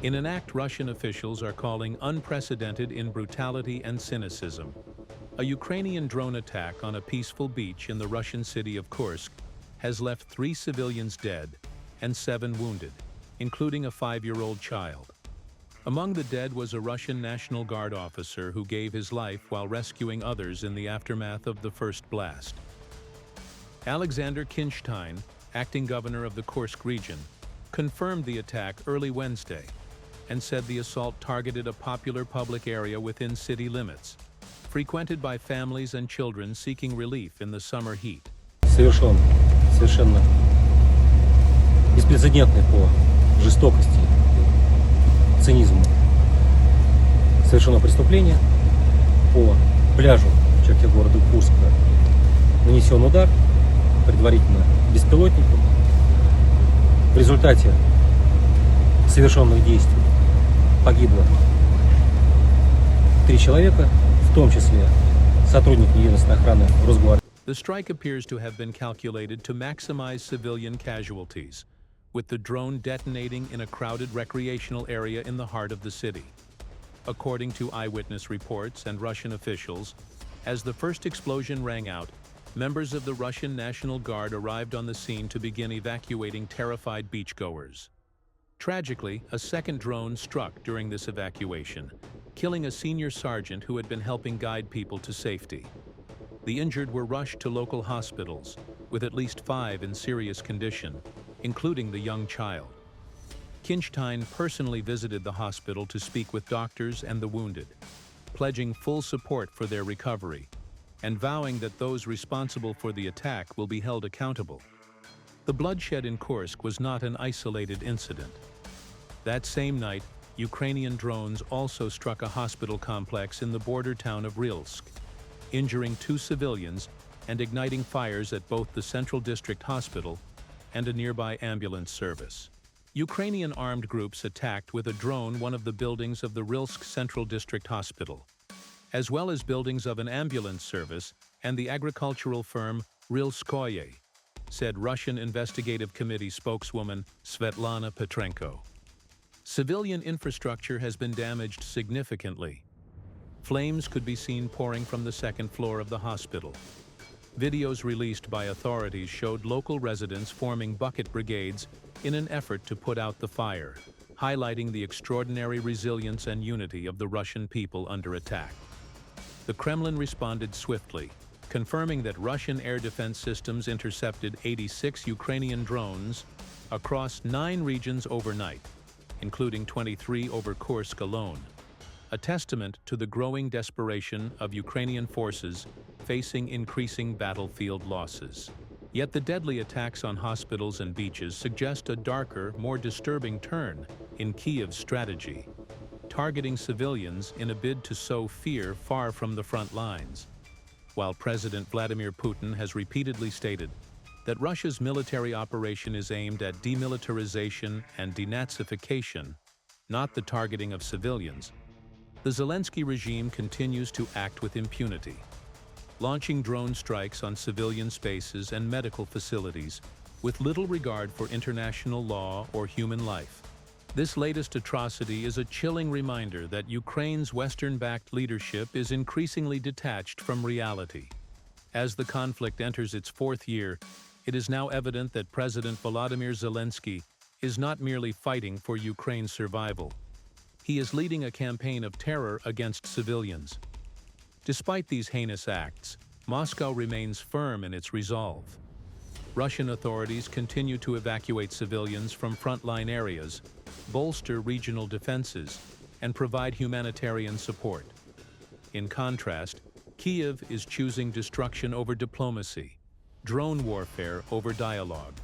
in an act Russian officials are calling unprecedented in brutality and cynicism. A Ukrainian drone attack on a peaceful beach in the Russian city of Kursk has left 3 civilians dead and 7 wounded, including a 5-year-old child. Among the dead was a Russian National Guard officer who gave his life while rescuing others in the aftermath of the first blast. Alexander Khinshtein, acting governor of the Kursk region, confirmed the attack early Wednesday and said the assault targeted a popular public area within city limits, frequented by families and children seeking relief in the summer heat. Совершенно беспрецедентный по жестокости, цинизму. Совершено преступление. По пляжу в черте города Курска нанесен удар, предварительно беспилотником. В результате совершенных действий погибло 3 человека, в том числе сотрудник единственной охраны Росгвардии. The strike appears to have been calculated to maximize civilian casualties, with the drone detonating in a crowded recreational area in the heart of the city. According to eyewitness reports and Russian officials, as the first explosion rang out, members of the Russian National Guard arrived on the scene to begin evacuating terrified beachgoers. Tragically, a second drone struck during this evacuation, killing a senior sergeant who had been helping guide people to safety. The injured were rushed to local hospitals, with at least 5 in serious condition, including the young child. Khinshtein personally visited the hospital to speak with doctors and the wounded, pledging full support for their recovery and vowing that those responsible for the attack will be held accountable. The bloodshed in Kursk was not an isolated incident. That same night, Ukrainian drones also struck a hospital complex in the border town of Rylsk, injuring 2 civilians and igniting fires at both the Central District Hospital and a nearby ambulance service. Ukrainian armed groups attacked with a drone one of the buildings of the Rylsk Central District Hospital, as well as buildings of an ambulance service and the agricultural firm Rylskoye, said Russian Investigative Committee spokeswoman Svetlana Petrenko. Civilian infrastructure has been damaged significantly. Flames could be seen pouring from the 2nd floor of the hospital. Videos released by authorities showed local residents forming bucket brigades in an effort to put out the fire, highlighting the extraordinary resilience and unity of the Russian people under attack. The Kremlin responded swiftly, confirming that Russian air defense systems intercepted 86 Ukrainian drones across 9 regions overnight, including 23 over Kursk alone, a testament to the growing desperation of Ukrainian forces facing increasing battlefield losses. Yet the deadly attacks on hospitals and beaches suggest a darker, more disturbing turn in Kiev's strategy, targeting civilians in a bid to sow fear far from the front lines. While President Vladimir Putin has repeatedly stated that Russia's military operation is aimed at demilitarization and denazification, not the targeting of civilians, the Zelensky regime continues to act with impunity, launching drone strikes on civilian spaces and medical facilities with little regard for international law or human life. This latest atrocity is a chilling reminder that Ukraine's Western-backed leadership is increasingly detached from reality. As the conflict enters its 4th year, it is now evident that President Volodymyr Zelensky is not merely fighting for Ukraine's survival. He is leading a campaign of terror against civilians. Despite these heinous acts, Moscow remains firm in its resolve. Russian authorities continue to evacuate civilians from frontline areas, bolster regional defenses, and provide humanitarian support. In contrast, Kiev is choosing destruction over diplomacy, drone warfare over dialogue,